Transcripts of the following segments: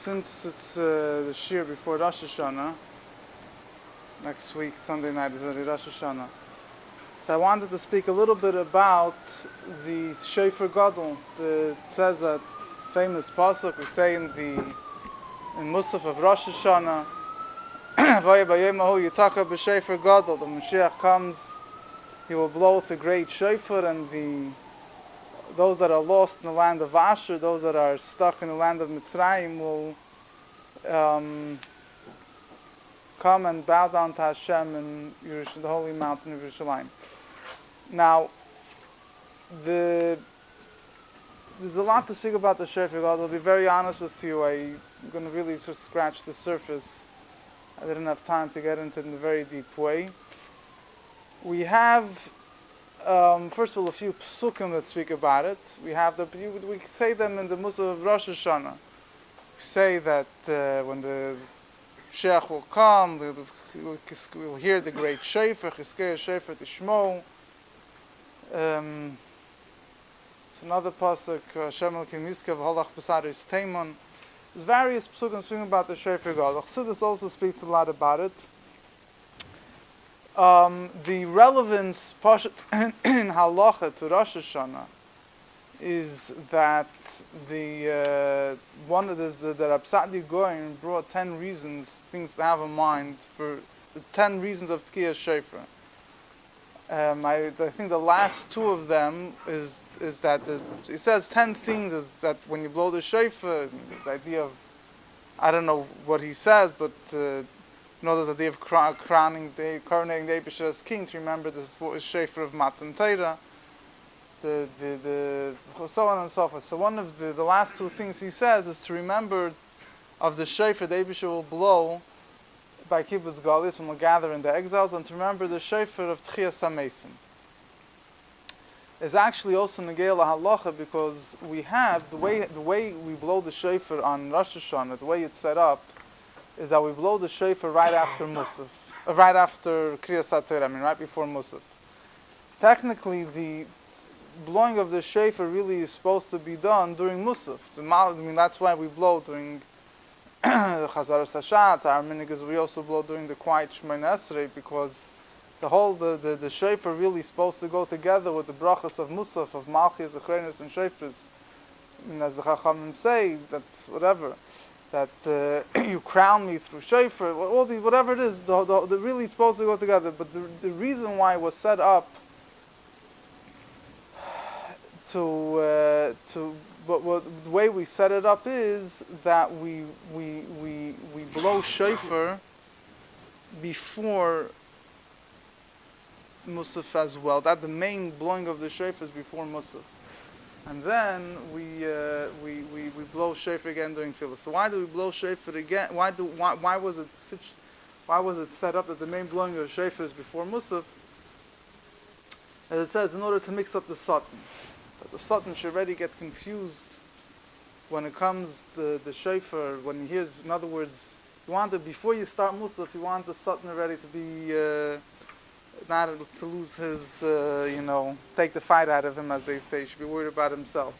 Since it's the Shir before Rosh Hashanah, next week, Sunday night, is already Rosh Hashanah. So I wanted to speak a little bit about the Shofar Gadol. It says that famous pasuk we say in Musaf of Rosh Hashanah, Vaya b'yemahu yitaka b'Shofar Gadol. The Moshiach comes, he will blow with a great shofar, and those that are lost in the land of Asher, those that are stuck in the land of Mitzrayim, will come and bow down to Hashem in the holy mountain of Yerushalayim. Now, there's a lot to speak about the Shofar Gadol. I'll be very honest with you. I'm going to really just scratch the surface. I didn't have time to get into it in a very deep way. We have, first of all, a few psukim that speak about it. We say them in the Musaf of Rosh Hashanah. We say that when the Mashiach will come, we'll hear the great Shofar, Chizkiah Shofar Tishmo. Another pasuk, Hashem Elokim Yizkor v'holach b'saris Teimon. There's various psukim speaking about the Shofar Gadol. Chassidus also speaks a lot about it. The relevance in halacha to Rosh Hashanah is that the Rab Sa'di Goyen brought 10 reasons, things to have in mind for the 10 reasons of Tkiyah Shofar. I think the last two of them is that it says 10 things is that when you blow the shofar, the idea of, I don't know what he says, but there's the idea of coronating the Eibusher as king, to remember the shofar of Matan Torah, the so on and so forth. So one of the last two things he says is to remember of the shofar the Eibusher will blow by Kibbutz Galis when we'll gather in the exiles, and to remember the shofar of Tchiyas HaMesim. Is actually also Negei LaHalacha, because we have the way we blow the shofar on Rosh Hashanah, the way it's set up, is that we blow the shofar right after Musaf, right after Kriyas HaTorah, right before Musaf. Technically, the blowing of the shofar really is supposed to be done during Musaf. That's why we blow during Chazaras Hashatz. Our minhag is we also blow during the quiet Shemoneh Esrei, because the shofar really is supposed to go together with the brachas of Musaf, of Malchis, Zechrenos, and Shofars. As the Chachamim say, that's whatever, that you crown me through shofar, whatever it is, the really supposed to go together. But the reason why it was set up but the way we set it up is that we blow shofar before Musaf as well. That the main blowing of the shofar is before Musaf, and then we blow shofar again during Tefillah. So why do we blow shofar again? Why was it set up that the main blowing of the shofar is before Musaf? As it says, in order to mix up the Satan. The Satan should already get confused when it comes to the shofar, when he hears, in other words, before you start Musaf, you want the Satan already to be, not to lose his, take the fight out of him, as they say. He should be worried about himself.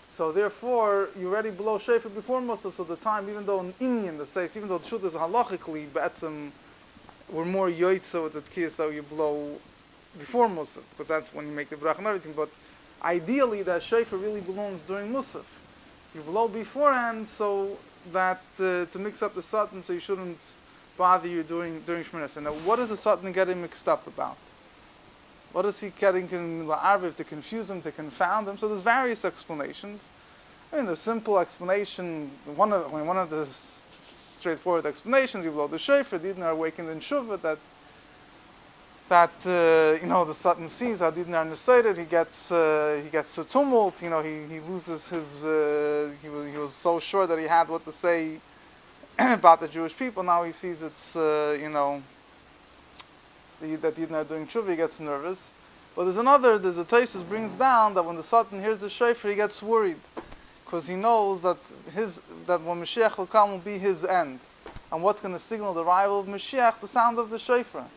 So therefore, you already blow shofar before Musaf, so the time, even though in Indian, even though the truth is halachically, be'etzem, we're more yoitza with the tkiyas that you blow before Musaf, because that's when you make the bracha and everything, but ideally, that shofar really belongs during Musaf. You blow beforehand, so that to mix up the Satan, so you shouldn't bother you during Shemoneh Esrei. Now, what is the Satan getting mixed up about? What is he getting la'arviv, to confuse him, to confound him? So there's various explanations. The simple explanation, one of the straightforward explanations, you blow the shofar, the Yidden are awakened in Shuvah, that the Satan sees how Didin are Nesayred, he gets to tumult, he loses his, he was so sure that he had what to say about the Jewish people, now he sees it's, that Didin are doing tshuva, he gets nervous. But there's a Tosfos brings down that when the Satan hears the shofar, he gets worried, because he knows that when Mashiach will come will be his end. And what's going to signal the arrival of Mashiach? The sound of the shofar.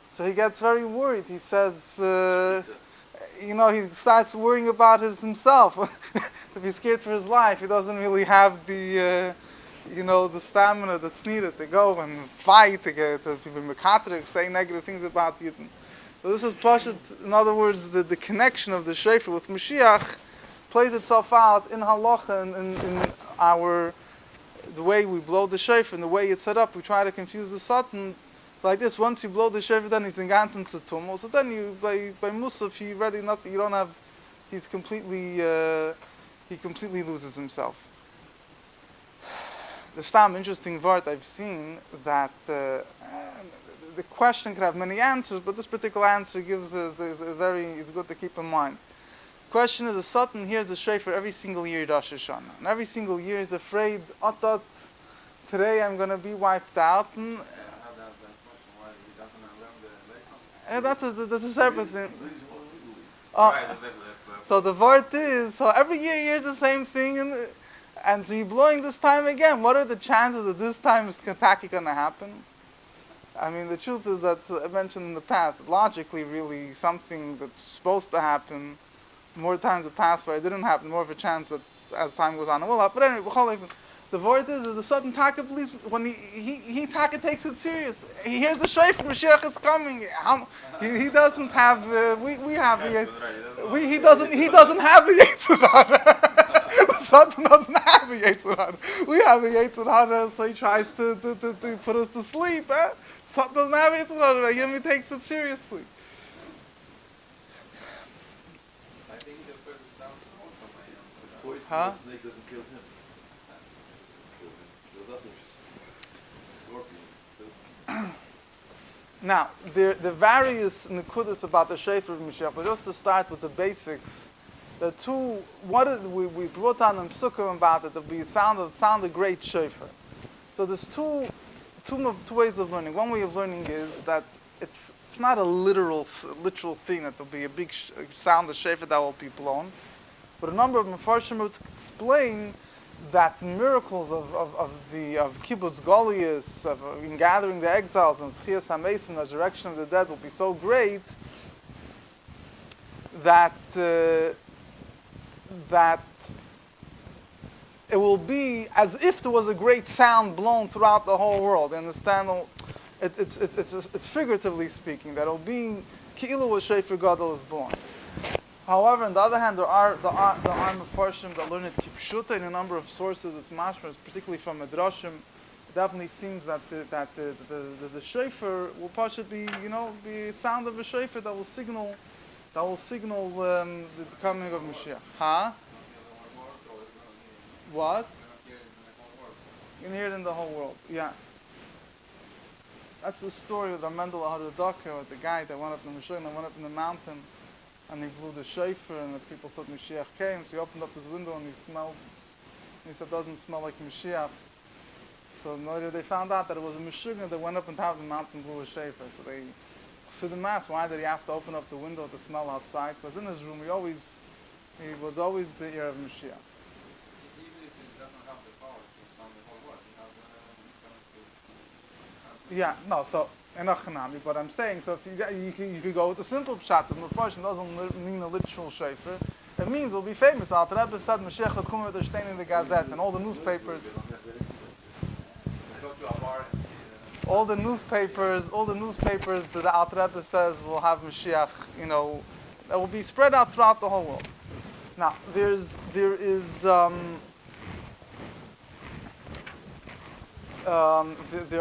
So he gets very worried. He says, he starts worrying about himself. If he's scared for his life, he doesn't really have the the stamina that's needed to go and fight, to be mekatric, say negative things about Yidden. So this is Pashat, in other words, the connection of the Shofar with Moshiach plays itself out in halacha and in the way we blow the shofar and the way it's set up. We try to confuse the Satan. It's like this: once you blow the shofar, then he's in ganzen tumult. So then by Musaf, he completely loses himself. The stam interesting word I've seen that the question could have many answers, but this particular answer is good to keep in mind. Question is, a Satan hears the shofar every single year Rosh Hashanah, and every single year he's afraid, today I'm going to be wiped out. And that's a separate thing. So the word is, so every year he hears the same thing, and so you're blowing this time again. What are the chances that this time is Kentucky going to happen? I mean, the truth is that I mentioned in the past, logically, really, something that's supposed to happen, more times have passed where it didn't happen, more of a chance that as time goes on it will happen. But anyway, the word is the sudden Taka believes when he Taka takes it serious. He hears the shofar, Mashiach is coming. He doesn't have we have the he doesn't have the Yetzer Hara. Satan doesn't have a Yetzer Hara. We have a Yetzer Hara, so he tries to put us to sleep. Satan doesn't have a Yetzer Hara. He takes it seriously. Huh? Snake doesn't kill him. Scorpion. Now, the various nekudas about the Shofar of Moshiach, but just to start with the basics, there are two. We brought down in Psukim about it. There'll be sound a great Shofar. So there's two ways of learning. One way of learning is that it's not a literal thing that there'll be a big sound of Shofar that will be blown. But a number of Mefarshim would explain that the miracles of Kibbutz Goliath, in gathering the exiles and Tchias HaMeis and resurrection of the dead will be so great that it will be as if there was a great sound blown throughout the whole world. You understand? It's figuratively speaking that it will be Ki'ilu wa Shofar Gadol is born. However, on the other hand, there are Mefarshim that learn it Kipshuta in a number of sources. It's mashma, particularly from Midrashim. It definitely seems that the shofar will possibly be sound of a shofar that will signal the coming of Mashiach. Huh? What? You can hear it in the whole world. Yeah. That's the story of the Mendel Haradaka, with the guy that went up in the Mashiach and went up in the mountain. And he blew the shofar, and the people thought Mashiach came. So he opened up his window, and he smelled. And he said, "It doesn't smell like Mashiach." So later they found out that it was a Meshuggah that went up on top of the mountain and blew a shofar. So they Chassidim asked, why did he have to open up the window to smell outside? Because in his room, he was always the ear of Mashiach. Even if it doesn't have the power to sound the whole world, Yeah, no, so Enochanami, but I'm saying, so if you could go with the simple pshat, the Mefarshim doesn't mean a literal shofar. It means it'll be famous. Al Rebbe said Mashiach would come with the Stein in the Gazette and all the newspapers. All the newspapers that the Al Rebbe says will have Mashiach, that will be spread out throughout the whole world. Now, there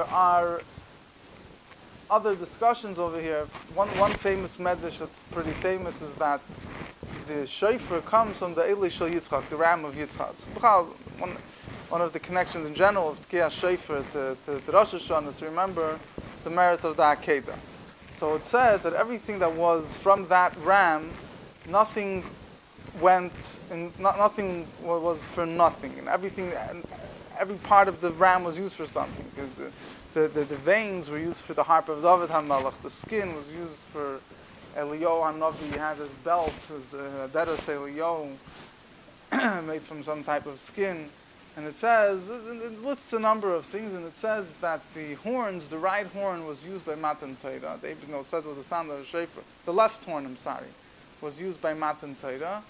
are other discussions over here. One famous medrash that's pretty famous is that the shofar comes from the Eli Shel Yitzchak, the ram of Yitzchak. One of the connections in general of Tkiyah Shofar to Rosh Hashanah is to remember the merit of the Akedah. So it says that everything that was from that ram, nothing was for nothing, and every part of the ram was used for something. Because the veins were used for the harp of David HaMelech. The skin was used for Eliyahu HaNavi. He had his belt, his Aderes Eliyahu, made from some type of skin. And it lists a number of things, and it says that the right horn was used by Matan Torah. It says it was the sound of a shofar. The left horn, was used by Matan Torah.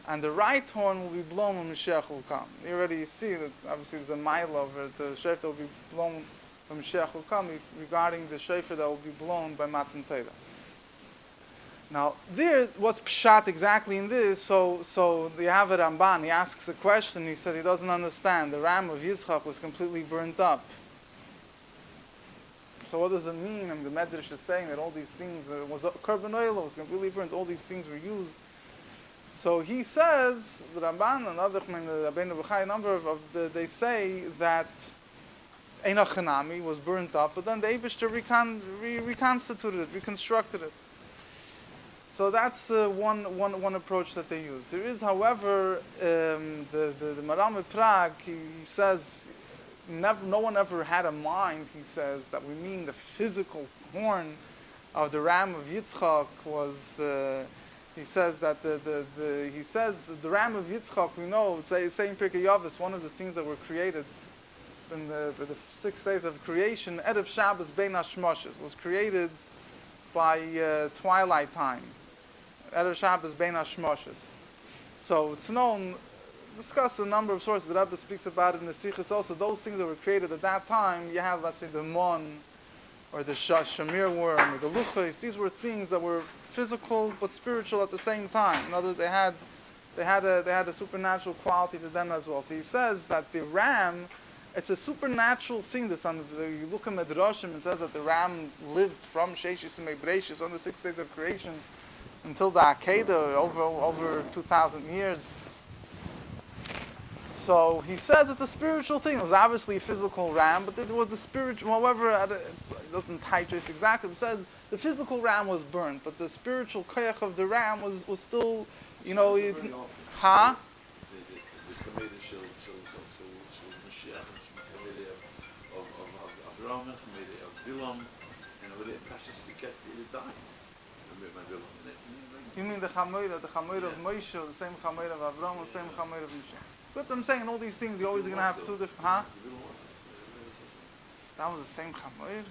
and the right horn will be blown when Mashiach will come. You already see that obviously there's a mile over it. The shofar that will be blown when Mashiach will come regarding the shofar that will be blown by Matan Torah. Now, what's pshat exactly in this? So you have a Ramban. He asks a question. He said he doesn't understand. The ram of Yitzchak was completely burnt up. So what does it mean? The Medrash is saying that all these things, there was korban oil, was completely burnt. All these things were used. So he says, the Ramban and other, the Rabbeinu B'chai, a number they say that Einach Hanami was burnt up, but then the Eibishter reconstituted it, reconstructed it. So that's one approach that they use. There is, however, the Maram of Prague, he says, no one ever had a mind, he says, that we mean the physical horn of the ram of Yitzchak was, he says that he says the ram of Yitzchak, we know, saying Pirkei Yavis, one of the things that were created in the 6 days of creation, Erev Shabbos Bein HaShmoshes, was created by twilight time. Erev Shabbos Bein HaShmoshes. So it's known, discussed a number of sources. The Rebbe speaks about it in the Sichos also. Those things that were created at that time, you have, let's say, the mon, or the shamir worm, or the luchos. These were things that were physical but spiritual at the same time. In other words, they had a supernatural quality to them as well. So he says that the ram, it's a supernatural thing. You look at Medrashim, it says that the ram lived from Sheshis and Mebreshis on the 6 days of creation until the Akedah, over 2,000 years. So he says it's a spiritual thing. It was obviously a physical ram, but it was a spiritual, however, it doesn't trace exactly. It says the physical ram was burnt, but the spiritual koyach of the ram was still, it's... Huh? You mean the Chamoira of Moshe, the same Chamoira of Avram, the same Chamoira of Yisha. But I'm saying in all these things, you're always going to have two different... Huh? That was the same Chamoir?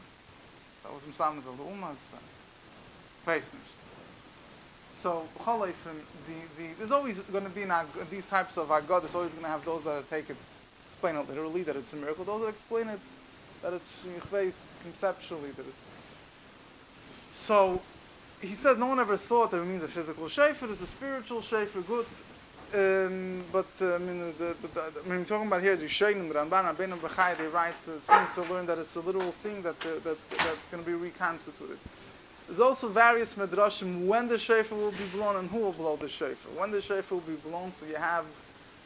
That was Msam the Lumas? So, there's always going to be, in these types of Agad, there's always going to have those that explain it literally, that it's a miracle. Those that explain it, that it's conceptually, that it's... So, he says no one ever thought that it means a physical shofar. It's a spiritual shofar, good. But we're talking about here the Shainim, the Ramban, Rabbeinu B'chai, they write, seems to learn that it's a literal thing that's going to be reconstituted. There's also various medrashim when the shofar will be blown and who will blow the shofar. When the shofar will be blown, so you have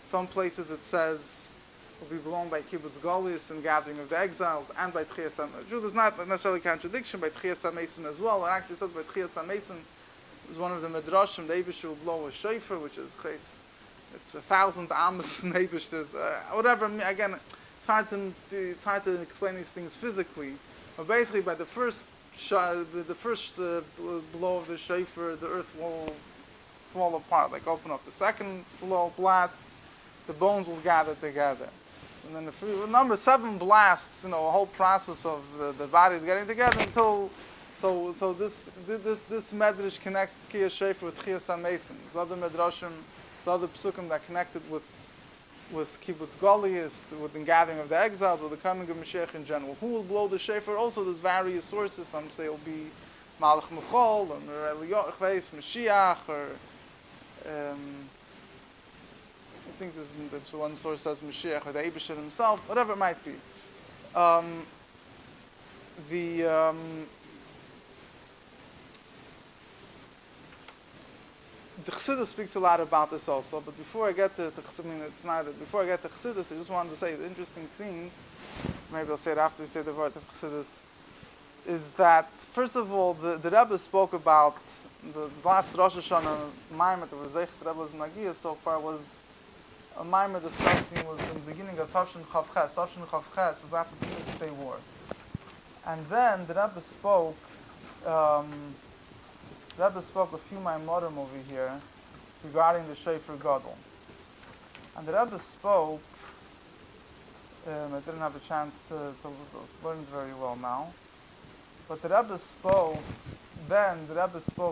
some places it says will be blown by Kibbutz Golis and gathering of the exiles, and by Tchias HaMeisim. There's not necessarily a contradiction by Tchias HaMeisim as well. It actually says by Tchias HaMeisim is one of the medrashim. The Eibush will blow a shofar, which is it's 1,000 amos in Eibush. There's whatever. Again, it's hard to explain these things physically, but basically by the first blow of the shofar, the earth will fall apart, like open up. The second blast, the bones will gather together. And then the number 7 blasts, a whole process of the bodies getting together until so this medrash connects Tchias Shofar with Tchias HaMeisim. There's other medrashim, there's other psukim that connected with Kibbutz Goliath, with the gathering of the exiles, or the coming of Mashiach in general. Who will blow the shofar? Also, there's various sources. Some say it will be Malach Michal, or Mashiach, or I think there's one source says Mashiach, or the Eibishter himself, whatever it might be. The Chassidus speaks a lot about this also, but before I get to before I get to Chassidus, I just wanted to say the interesting thing, maybe I'll say it after we say the word of Chassidus, is that, first of all, the Rebbe spoke about the last Rosh Hashanah Maimer that was Zeichet Rebbe's Magia so far was a Maimer discussing, was in the beginning of Tavshin Chav Ches. Tavshin Chav Ches was after the 6-day war. And then the Rebbe spoke a few Maimorim over here regarding the Shofar Gadol. And the Rebbe spoke, I didn't have a chance to learn it very well now, but the Rebbe spoke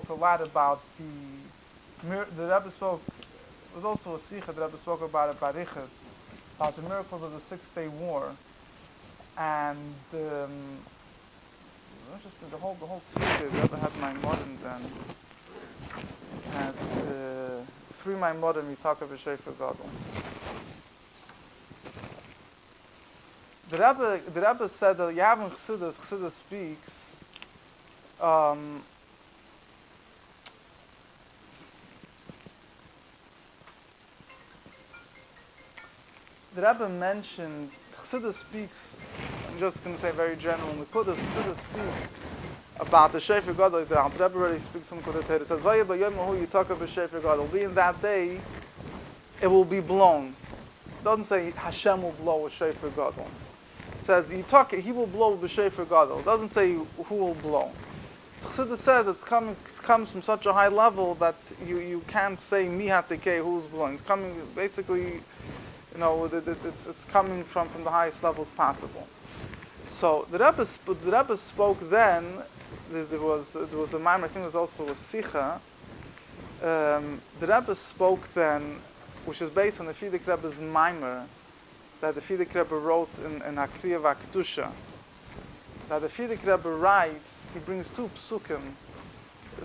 a lot about the Rebbe spoke was also a sikha that Rebbe spoke about at Barichas, about the miracles of the 6-day war, and interesting, the whole tzvika, the Rebbe had my modern then, had 3 my modern mitaka b'shefar gadol. The Rebbe said that Yavin Chassidus speaks, the Rebbe mentioned, Chassidus speaks, I'm just going to say very general, in the Kodesh, Chassidus speaks about the Shofar Gadol. The Rebbe already speaks in the Kodesh. It says, "Vaya b'yom hu yitaka b'shofar gadol." Be in that day, it will be blown. It doesn't say Hashem will blow a Shofar Gadol. It says he will blow b'shofar gadol. It doesn't say who will blow. So Chassidus says it comes from such a high level that you can't say mi hatekei who's blowing. It's coming basically. It's coming from the highest levels possible. So the Rebbe spoke then. There was a mimer. I think it was also a sicha. The Rebbe spoke then, which is based on the Fidik Rebbe's mimer that the Fidik Rebbe wrote in Hakriya V'Aktusha. That the Fidik Rebbe writes. He brings 2 psukim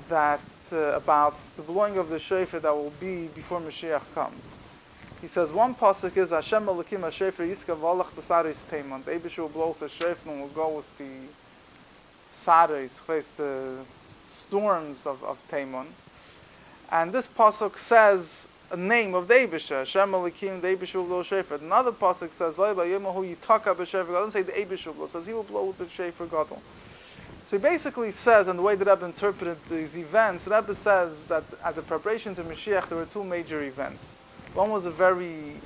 that about the blowing of the shofar that will be before Mashiach comes. He says one pasuk is Hashem Elokim HaShofar Yiska V'Olach B'Saris Teimon. The Eibush will blow the shofar and will go with the saris, the storms of Teimon. And this pasuk says a name of the Eibush, Hashem Elokim, the Eibush will blow shofar. Another pasuk says V'Yom Hu Yitaka B'Shofar Gadol. Doesn't say the Eibush will blow. It says he will blow with the shofar gadol. So he basically says, and the way that Rebbe interpreted these events, Rebbe says that as a preparation to Mashiach, there were 2 major events. One was a very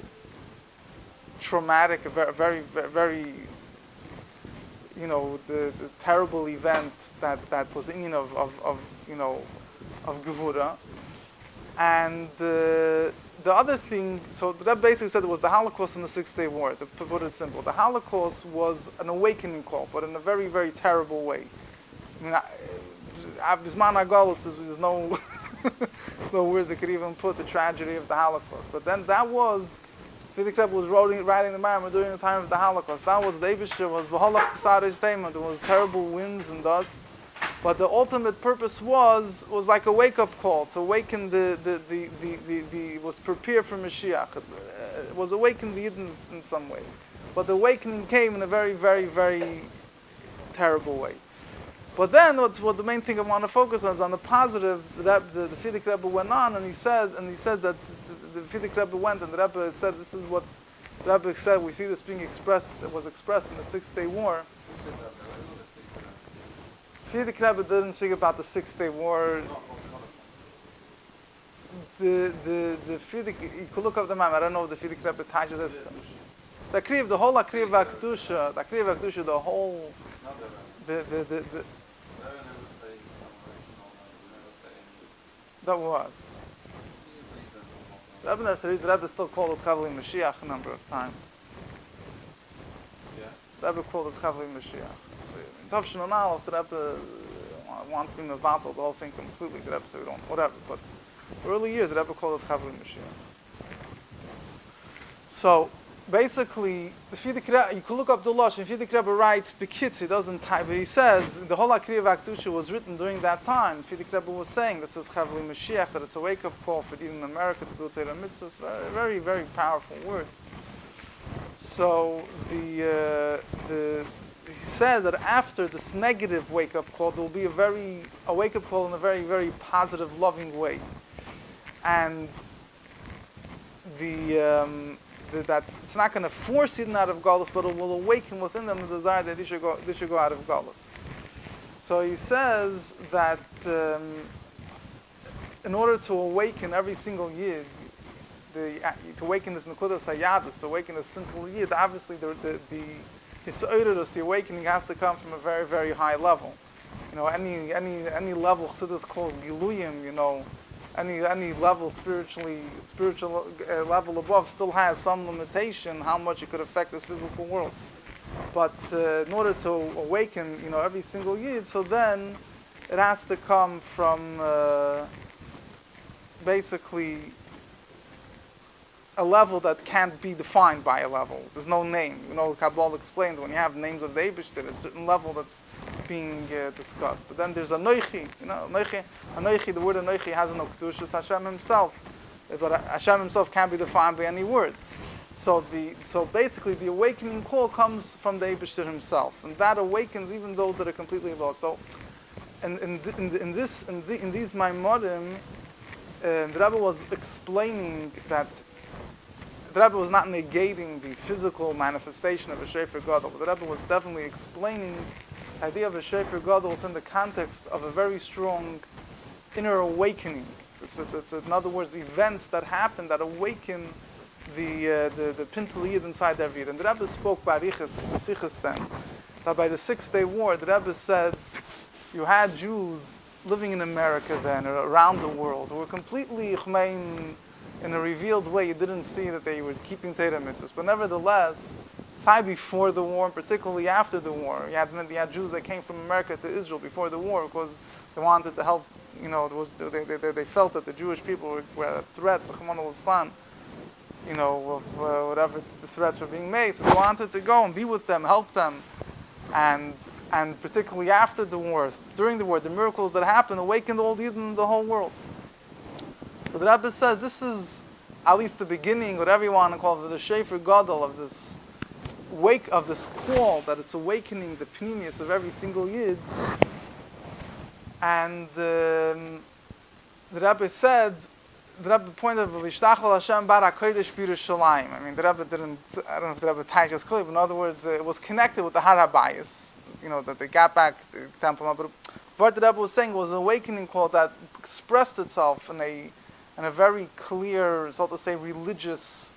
traumatic, very, the terrible event that was in of Gevura. And the other thing, so the Rebbe basically said it was the Holocaust and the 6-day war, to put it simple. The Holocaust was an awakening call, but in a very, very terrible way. I mean, Bisman HaGolus, there's no no words that could even put the tragedy of the Holocaust. But then that was, Fidik Rebbe was writing the Maimon during the time of the Holocaust. That was, the Eibusher was V'Holach B'Saris Teimon. There was terrible winds and dust. But the ultimate purpose was like a wake-up call, to awaken was prepare for Mashiach. It was awaken the Yidden in some way. But the awakening came in a very, very, very terrible way. But then, what the main thing I want to focus on is on the positive. The Fidik Rebbe went on, and he said that the Fidik Rebbe went, and the Rebbe said, this is what the Rebbe said. We see this being expressed. It was expressed in the 6-day war. Fidik Rebbe didn't speak about the 6-day war. The Fidik, you could look up the map. I don't know if the Fidik Rebbe touches this. The Akriv, the whole Akriv V'Aktusha, the whole that what? The Rebbe still called it Chavli Mashiach a number of times. Yeah. The Rebbe called it Chavli Mashiach. Tavshin and Aleph, the Rebbe wanted to be mevatel the whole thing completely. The Rebbe said we don't, whatever. But early years, the Rebbe called it Chavli Mashiach. So basically, the Fidik Rebbe, you can look up the Lush, and Fidik Rebbe writes Bekitz, he doesn't type, but he says the whole Akriya V'Aktusha was written during that time. Fidik Rebbe was saying this is Chavli Mashiach, that it's a wake-up call for even in America to do Torah mitzvahs. Very, very powerful words. So he says that after this negative wake-up call, there will be a wake-up call in a very, very positive, loving way, and that it's not going to force Yidden out of Galus, but it will awaken within them the desire that they should go out of Galus. So he says that in order to awaken every single Yid, to awaken this Nekudas Hayadis, to awaken this Pintal Yid, obviously the awakening has to come from a very, very high level. Any level Chassidus calls Giluyim, any level spiritual level above still has some limitation how much it could affect this physical world. But in order to awaken, every single Yid, so then it has to come from basically a level that can't be defined by a level. There's no name. Kabbalah explains when you have names of the Eibishter, it's a certain level that's being discussed. But then there's Anoichi. Anoichi, the word Anoichi has no Kedush, it's Hashem Himself. But Hashem Himself can't be defined by any word. So basically the awakening call comes from the Eibishter Himself. And that awakens even those that are completely lost. So in these Maimorim, the Rebbe was explaining that the Rebbe was not negating the physical manifestation of a Shofar Gadol, but the Rebbe was definitely explaining the idea of a Shofar Gadol within the context of a very strong inner awakening. It's in other words, events that happen that awaken the Pintel Yid inside every Yid. And the Rebbe spoke by Arichas, the Sichos then, that by the 6-day war, the Rebbe said you had Jews living in America then, or around the world, who were completely Chmein in a revealed way. You didn't see that they were keeping Torah mitzvahs. But nevertheless, high before the war, and particularly after the war, you had Jews that came from America to Israel before the war because they wanted to help. They felt that the Jewish people were a threat for Haman Islam. Of whatever the threats were being made. So they wanted to go and be with them, help them, and particularly after the war, during the war, the miracles that happened awakened all Yidden in the whole world. So the Rebbe says this is at least the beginning, whatever you want to call it, the Shofar Gadol of this wake, of this call that it's awakening the pneumius of every single Yid. And the Rebbe said, the Rebbe pointed out, "V'lishtachol Hashem bar HaKodesh b'Yerushalayim." I mean, the Rebbe didn't. I don't know if the Rebbe typed this clearly, but in other words, it was connected with the Har HaBayis. That they got back to the temple. But what the Rebbe was saying was an awakening call that expressed itself in a very clear, so to say, religious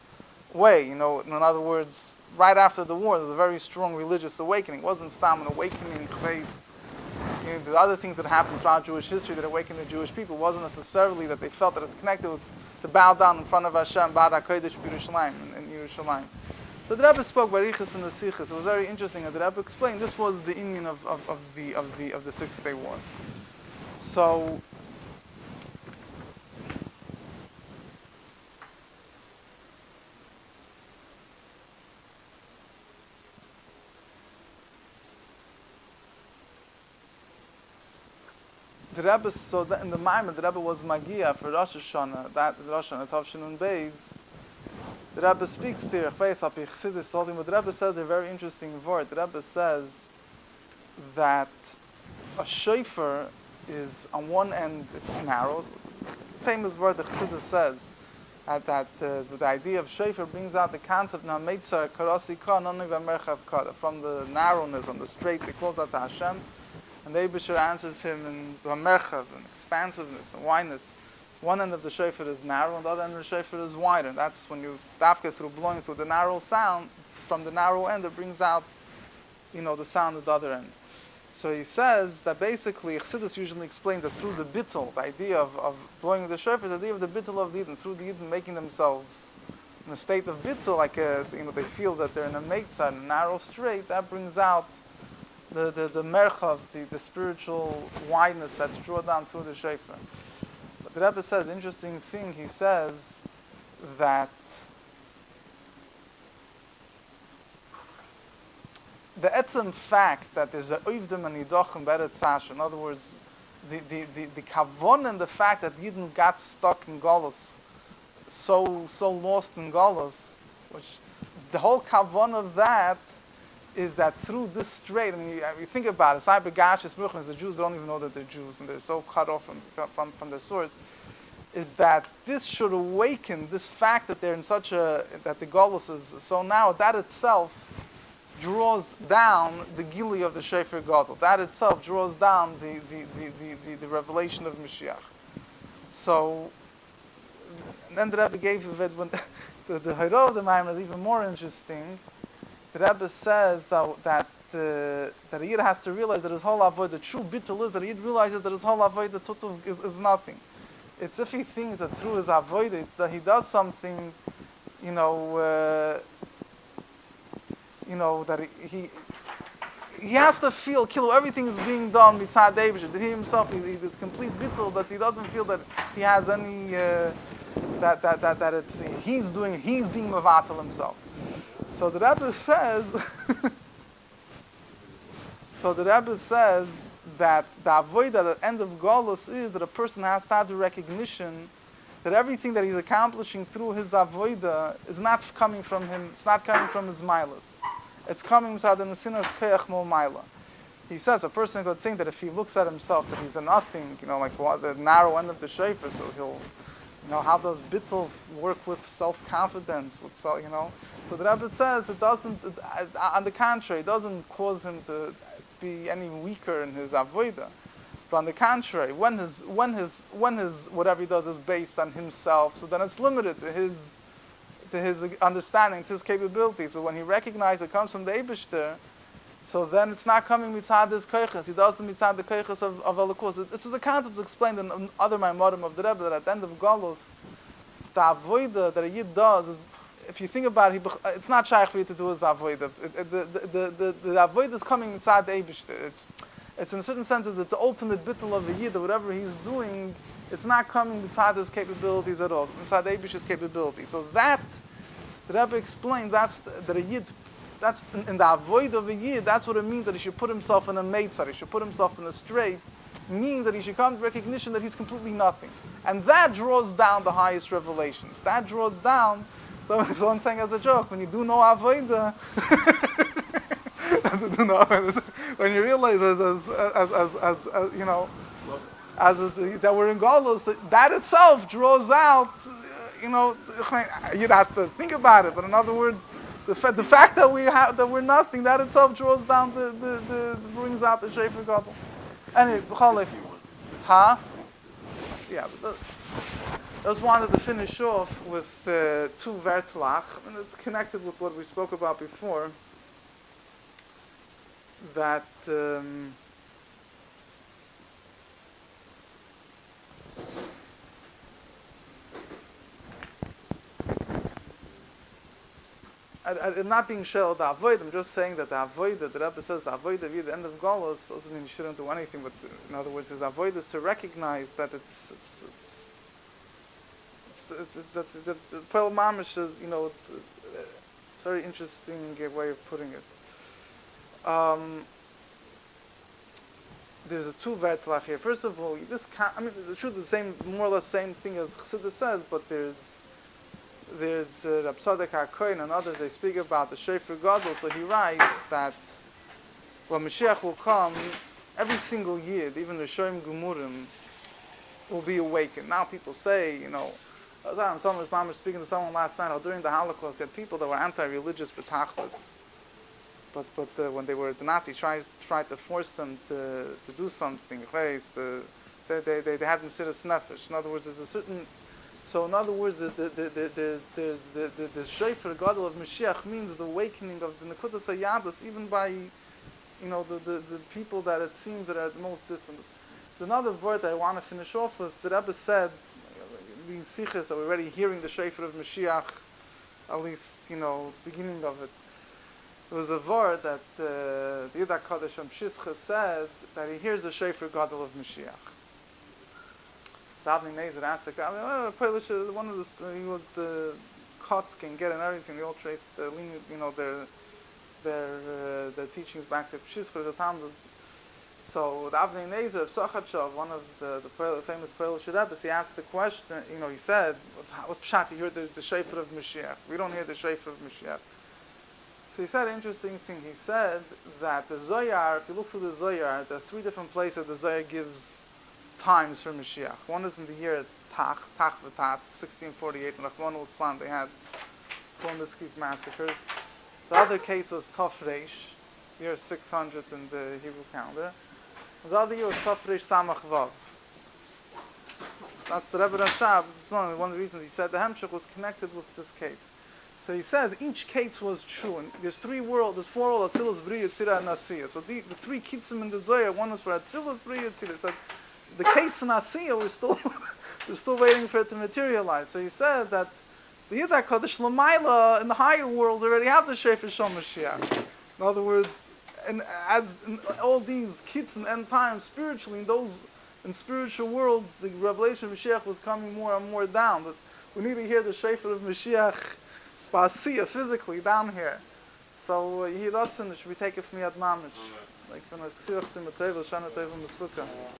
way. In other words, right after the war, there was a very strong religious awakening. It wasn't an awakening face. The other things that happened throughout Jewish history that awakened the Jewish people wasn't necessarily that they felt that it's connected with to bow down in front of Hashem, Bar HaKodesh b'Yerushalayim, in Yerushalayim. So the Rebbe spoke by Riches and the Sichos. It was very interesting. And the Rebbe explained this was the Indian of the 6-day war. So the Rebbe, in the Maimon, the Rebbe was Magia for Rosh Hashanah, Rosh Hashanah, Tavshin Beis. The Rebbe speaks there, but the Rebbe says a very interesting word. The Rebbe says that a shofar is, on one end, it's narrow. The famous word that Chassidus says, that the idea of shofar brings out the concept from the narrowness, on the straits, he calls out to Hashem, and the Eibusher answers him in merchav, in expansiveness and wideness. One end of the shofar is narrow, and the other end of the shofar is wider. That's when you dafka through blowing through the narrow sound, from the narrow end it brings out, the sound at the other end. So he says that basically Chassidus usually explains that through the bittul, the idea of blowing the shofar, the idea of the bittul of the Yidden, through the Yidden making themselves in a state of bittul, like they feel that they're in a meitzah, in a narrow strait, that brings out the merchav, the spiritual wideness that's drawn down through the shofar. But the Rebbe says, interesting thing, he says that the etzem fact that there's a oivdim and idochem beretz Hashem, in other words, the kavon and the fact that Yidden got stuck in Golus, so lost in Golus, which the whole kavon of that is that through this strait, you think about it, the Jews don't even know that they're Jews, and they're so cut off from their source, is that this should awaken this fact that they're in that the Golus is so narrow, that itself draws down the Gili of the Shofar Gadol. That itself draws down the revelation of Mashiach. So, then the Rebbe gave it, when the Hero of the Maimon is even more interesting. The Rebbe says that a Yid has to realize that his whole avoid, the true bittul is that a Yid realizes that his whole avoid, the tutuv, is nothing. It's if he thinks that through his avoid, that he does something, that he has to feel, everything is being done mitzad Eibusher, that he himself, he's complete bittul, that he doesn't feel that he has any that it's he's being mevatel himself. So the Rebbe says, that the avoid at the end of Golus is that a person has to have the recognition that everything that he's accomplishing through his avoida is not coming from him, it's not coming from his milas. It's coming from the nesinas koyach mo maila. He says a person could think that if he looks at himself that he's a nothing, like the narrow end of the shofar, so he'll, how does bittul work with self-confidence, with So the Rebbe says it doesn't, on the contrary, it doesn't cause him to be any weaker in his avoida. But on the contrary, when his whatever he does is based on himself, so then it's limited to his understanding, to his capabilities. But when he recognizes it comes from the Eibishter, so then it's not coming mitzad his koiches. He doesn't mitzad the koiches of Elokus. This is a concept explained in other Maimorim of the Rebbe, that at the end of Galus, the avoida that a Yid does is, if you think about it, it's not shaykh for you to do his avoida. The avoida is coming mitzad the Eibishter. It's in a certain sense, it's the ultimate bittul of the Yid, that whatever he's doing, it's not coming mitzad his capabilities at all, mitzad the Eibishter's capabilities. So that, the Rebbe explains, that's that a Yid, that's in the avoid of a Yid, that's what it means that he should put himself in a meitzar, he should put himself in a straight, means that he should come to recognition that he's completely nothing. And that draws down the highest revelations. That draws down, so I'm saying as a joke, when you do no avoida, when you realize that we're in Galus, that itself draws out, you'd have to think about it, but in other words, the fact that we're nothing, that itself draws down brings out the Shofar Gadol. Anyway, huh? Yeah, but I just wanted to finish off with two vertlach, and it's connected with what we spoke about before. That I'm not being shelled the avoid. I'm just saying that the avoid, that the Rebbe says the avoid at the end of Galus doesn't mean you shouldn't do anything. But in other words, his avoid is to recognize that it's the Pel Mamish is, it's a very interesting way of putting it. There's a two vertlach here. First of all, the truth is the same, more or less same thing as Chassidus says, but there's Rab Tzadok HaKohen and others, they speak about the Shofar Gadol. So he writes that when Mashiach will come, every single Yid, even the Shoim Gemurim, will be awakened. Now people say, someone was speaking to someone last night, how during the Holocaust, you had people that were anti-religious betachlis. But when the Nazis tried to force them to do something, they had Mesiras Nefesh. In other words, there's a certain. So in other words, there's the Shofar Gadol of Mashiach means the awakening of the Nekudas Hayadus, even by the people that it seems that are the most distant. Another word that I want to finish off with, the Rebbe said, these sikhs that we're already hearing the Shofar of Moshiach, at least, beginning of it. There was a word that the Yid HaKadosh Amshishcha said that he hears the Shofar Gadol of Mashiach. Davnei Nezer asked the guy, Polish, one of he was the Kotzk and get and everything, they all trace their teachings back to Pshishcha, the time. So Davnei Nezer of Sochachov, one of the famous Polish Rebbes, he asked the question, he said, what's Pshat, you hear the Shofar of Mashiach. We don't hear the Shofar of Mashiach. So he said an interesting thing. He said that the Zohar, if you look through the Zohar, there are three different places the Zohar gives times for Mashiach. One is in the year Tach V'Tat, 1648, when Rahman al-Islam, they had Polnitzky's massacres. The other case was Tov Reish, year 600 in the Hebrew calendar. The other year was Tov Reish Samach Vav. That's the Rebbe Rashab. It's not one of the reasons he said the Hemshech was connected with this case. So he says each case was true, and there's four worlds, Atzilus, Bria, Tzira, and Asiya. So the three kitzim in the Zohar, one was for Atzilus, Bria, Tzira. He said the kates in Asiya we're still waiting for it to materialize. So he said that the Yid HaKadosh L'mayla in the higher worlds already have the Shofar Shel Mashiach. In other words, and as in all these kids in end times, spiritually in spiritual worlds, the revelation of Mashiach was coming more and more down. We need to hear the Shofar of Moshiach Ba'asiyah, physically, down here. So, Yehi Ratzon, it should be taken from Yad Mamish. Like, from the Ksiach Simateva, Shana Teva Mesukah.